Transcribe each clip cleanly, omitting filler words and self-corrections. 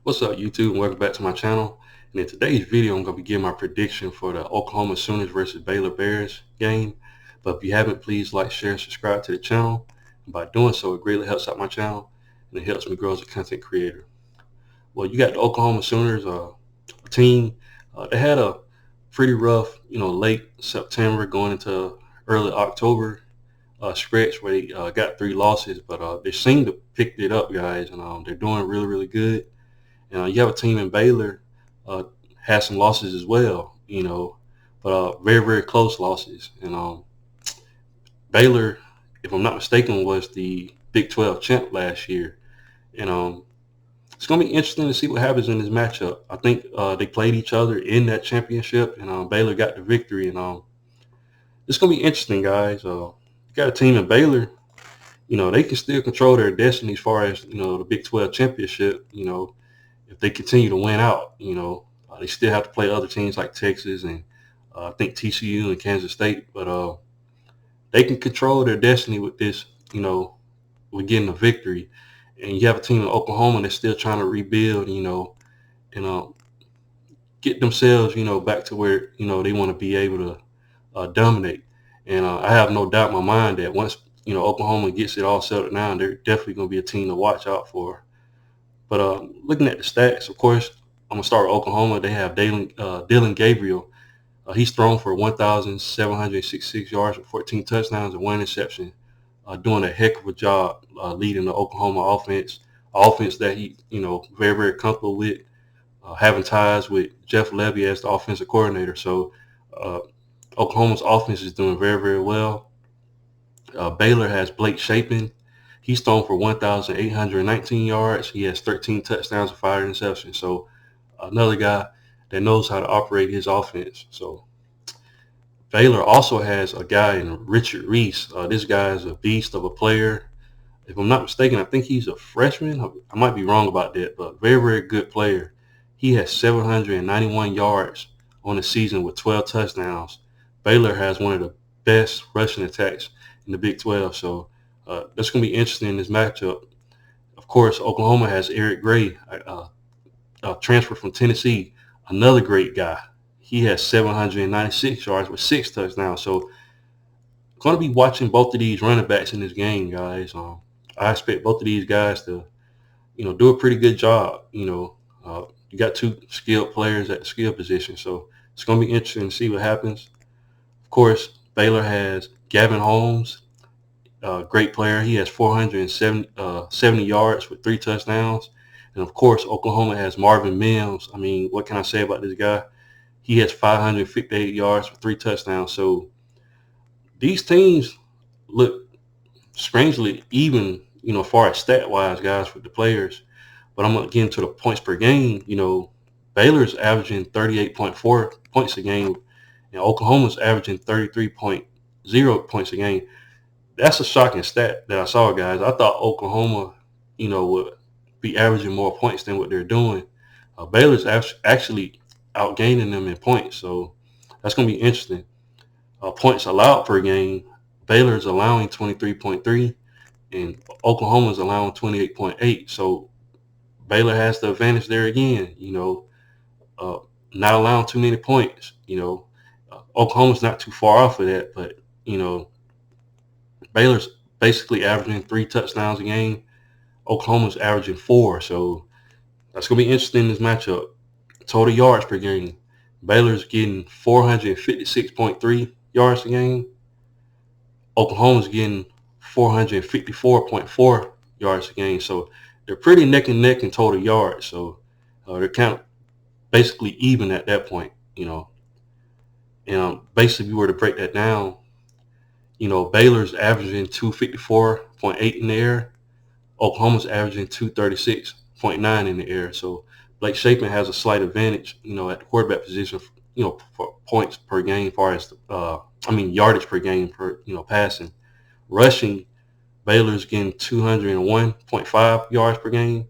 What's up, YouTube, and welcome back to my channel. And in today's video, I'm going to be giving my prediction for the Oklahoma Sooners versus Baylor Bears game. But if you haven't, please like, share, and subscribe to the channel. And by doing so, it greatly helps out my channel, and it helps me grow as a content creator. Well, you got the Oklahoma Sooners, a team. They had a pretty rough, late September going into early October stretch where they got 3 losses, but they seem to pick it up, guys, and they're doing really, really good. You have a team in Baylor has some losses as well, but very, very close losses. And Baylor, if I'm not mistaken, was the Big 12 champ last year. And it's going to be interesting to see what happens in this matchup. I think they played each other in that championship, and Baylor got the victory. And it's going to be interesting, guys. You got a team in Baylor, they can still control their destiny as far as, the Big 12 championship, if they continue to win out. They still have to play other teams like Texas and I think TCU and Kansas State, but they can control their destiny with this, with getting a victory. And you have a team in Oklahoma that's still trying to rebuild, and get themselves, back to where, they want to be able to dominate. And I have no doubt in my mind that once, Oklahoma gets it all settled down, they're definitely going to be a team to watch out for. But looking at the stats, of course, I'm going to start with Oklahoma. They have Dylan Gabriel. He's thrown for 1,766 yards with 14 touchdowns and 1 interception, doing a heck of a job leading the Oklahoma offense that he, very, very comfortable with, having ties with Jeff Levy as the offensive coordinator. So Oklahoma's offense is doing very, very well. Baylor has Blake Shapen. He's thrown for 1,819 yards. He has 13 touchdowns and 5 interceptions. So another guy that knows how to operate his offense. So Baylor also has a guy in Richard Reese. This guy is a beast of a player. If I'm not mistaken, I think he's a freshman. I might be wrong about that, but very, very good player. He has 791 yards on the season with 12 touchdowns. Baylor has one of the best rushing attacks in the Big 12. So that's going to be interesting in this matchup. Of course, Oklahoma has Eric Gray, transfer from Tennessee, another great guy. He has 796 yards with 6 touchdowns. So going to be watching both of these running backs in this game, guys. I expect both of these guys to, do a pretty good job. You got 2 skilled players at the skill position. So it's going to be interesting to see what happens. Of course, Baylor has Gavin Holmes, great player. He has 470 yards with 3 touchdowns. And, of course, Oklahoma has Marvin Mims. I mean, what can I say about this guy? He has 558 yards with 3 touchdowns. So these teams look strangely even, as far as stat-wise, guys, with the players. But I'm going to get into the points per game. Baylor's averaging 38.4 points a game, and Oklahoma's averaging 33.0 points a game. That's a shocking stat that I saw, guys. I thought Oklahoma, would be averaging more points than what they're doing. Baylor's actually outgaining them in points, so that's going to be interesting. Points allowed per game, Baylor's allowing 23.3, and Oklahoma's allowing 28.8. So Baylor has the advantage there again. Not allowing too many points. Oklahoma's not too far off of that, but Baylor's basically averaging 3 touchdowns a game. Oklahoma's averaging 4. So that's going to be interesting in this matchup. Total yards per game. Baylor's getting 456.3 yards a game. Oklahoma's getting 454.4 yards a game. So they're pretty neck and neck in total yards. So they're kind of basically even at that point, And basically, if you were to break that down, Baylor's averaging 254.8 in the air. Oklahoma's averaging 236.9 in the air. So Blake Shapen has a slight advantage, at the quarterback position, for points per game, as far as yardage per game per passing. Rushing, Baylor's getting 201.5 yards per game.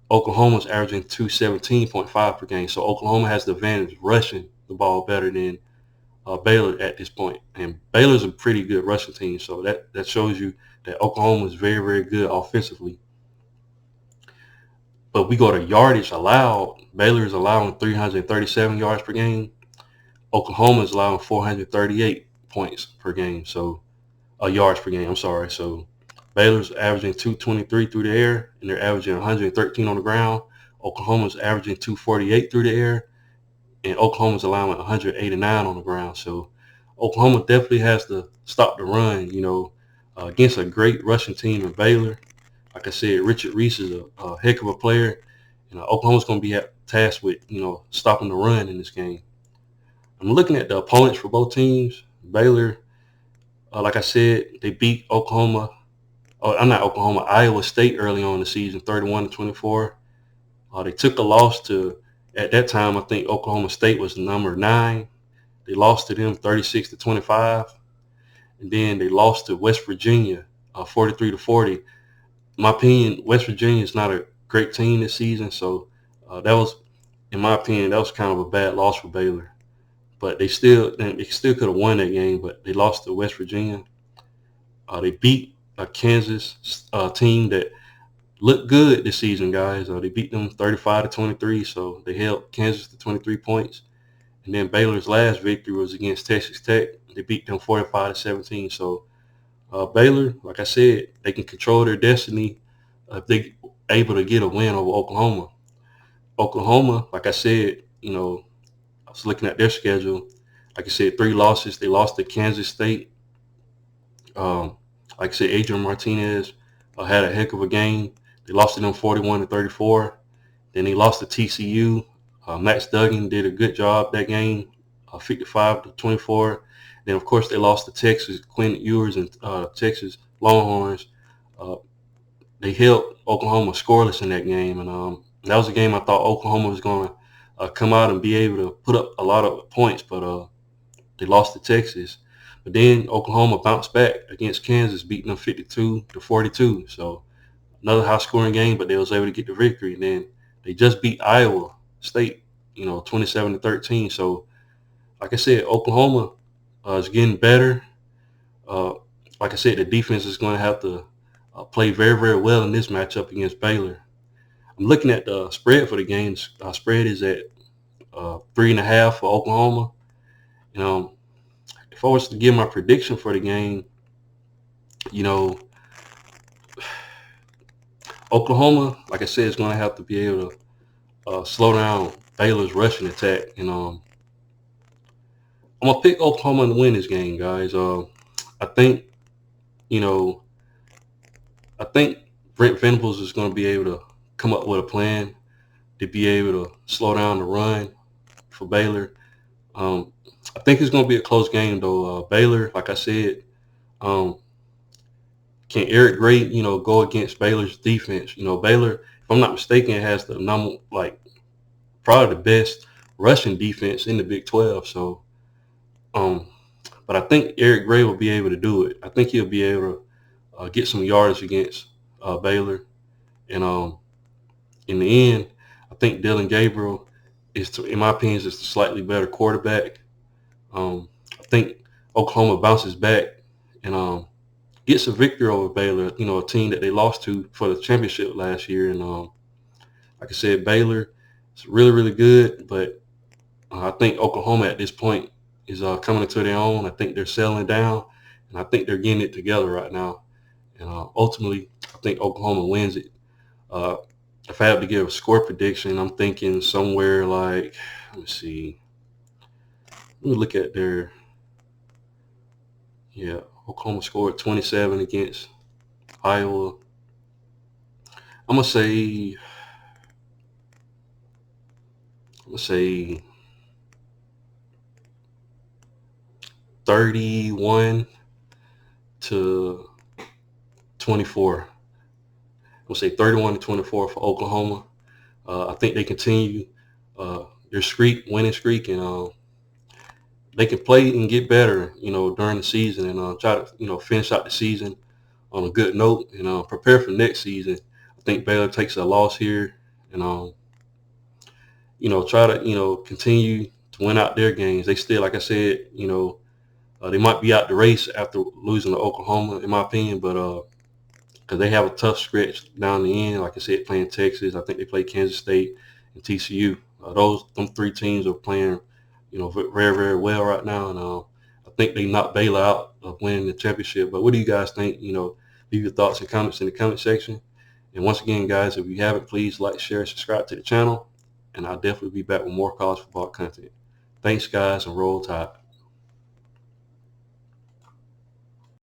Oklahoma's averaging 217.5 per game. So Oklahoma has the advantage rushing the ball better than Baylor at this point. And Baylor's a pretty good rushing team. So that shows you that Oklahoma is very, very good offensively. But we go to yardage allowed. Baylor is allowing 337 yards per game. Oklahoma is allowing 438 points per game. So yards per game. I'm sorry. So Baylor's averaging 223 through the air, and they're averaging 113 on the ground. Oklahoma's averaging 248 through the air, and Oklahoma's allowing 189 on the ground. So Oklahoma definitely has to stop the run, against a great rushing team in Baylor. Like I said, Richard Reese is a heck of a player. Oklahoma's going to be tasked with, stopping the run in this game. I'm looking at the opponents for both teams. Baylor, like I said, they beat Oklahoma. Oh, I'm not Oklahoma. Iowa State early on in the season, 31-24. They took a loss to, at that time, I think Oklahoma State was number 9. They lost to them 36-25. And then they lost to West Virginia, 43-40. In my opinion, West Virginia is not a great team this season. So that was, in my opinion, that was kind of a bad loss for Baylor. But they still could have won that game, but they lost to West Virginia. They beat a Kansas team that looked good this season, guys. They beat them 35-23, so they held Kansas to 23 points. And then Baylor's last victory was against Texas Tech. They beat them 45-17. So Baylor, like I said, they can control their destiny if they're able to get a win over Oklahoma. Oklahoma, like I said, I was looking at their schedule. Like I said, 3 losses. They lost to Kansas State. Like I said, Adrian Martinez had a heck of a game. They lost to them 41-34. Then they lost to TCU. Max Duggan did a good job that game, 55-24. Then, of course, they lost to Texas. Quinn Ewers and Texas Longhorns. They held Oklahoma scoreless in that game. And that was a game I thought Oklahoma was going to come out and be able to put up a lot of points, but they lost to Texas. But then Oklahoma bounced back against Kansas, beating them 52-42. So another high-scoring game, but they was able to get the victory. And then they just beat Iowa State, 27-13. So, like I said, Oklahoma is getting better. Like I said, the defense is going to have to play very, very well in this matchup against Baylor. I'm looking at the spread for the games. Spread is at 3.5 for Oklahoma. If I was to give my prediction for the game, Oklahoma, like I said, is going to have to be able to slow down Baylor's rushing attack. And I'm going to pick Oklahoma to win this game, guys. I think Brent Venables is going to be able to come up with a plan to be able to slow down the run for Baylor. I think it's going to be a close game, though. Baylor, like I said, can Eric Gray, go against Baylor's defense? Baylor, if I'm not mistaken, has the probably the best rushing defense in the Big 12. So, but I think Eric Gray will be able to do it. I think he'll be able to get some yards against Baylor. And in the end, I think Dylan Gabriel in my opinion, is a slightly better quarterback. I think Oklahoma bounces back and gets a victory over Baylor, a team that they lost to for the championship last year. And like I said, Baylor is really, really good, but I think Oklahoma at this point is coming into their own. I think they're settling down, and I think they're getting it together right now. And ultimately, I think Oklahoma wins it. If I have to give a score prediction, I'm thinking somewhere like, let me see. Let me look at Oklahoma scored 27 against Iowa. I'm gonna say 31-24. I'm gonna say 31-24 for Oklahoma. I think they continue their winning streak, and they can play and get better, during the season, and try to, finish out the season on a good note and prepare for next season. I think Baylor takes a loss here and, try to, continue to win out their games. They still, like I said, they might be out the race after losing to Oklahoma, in my opinion, but because they have a tough stretch down the end. Like I said, playing Texas, I think they play Kansas State and TCU. Them three teams are playing, very, very well right now, and I think they knocked Baylor out of winning the championship. But what do you guys think? Leave your thoughts and comments in the comment section. And once again, guys, if you haven't, please like, share, and subscribe to the channel. And I'll definitely be back with more college football content. Thanks, guys, and roll tide.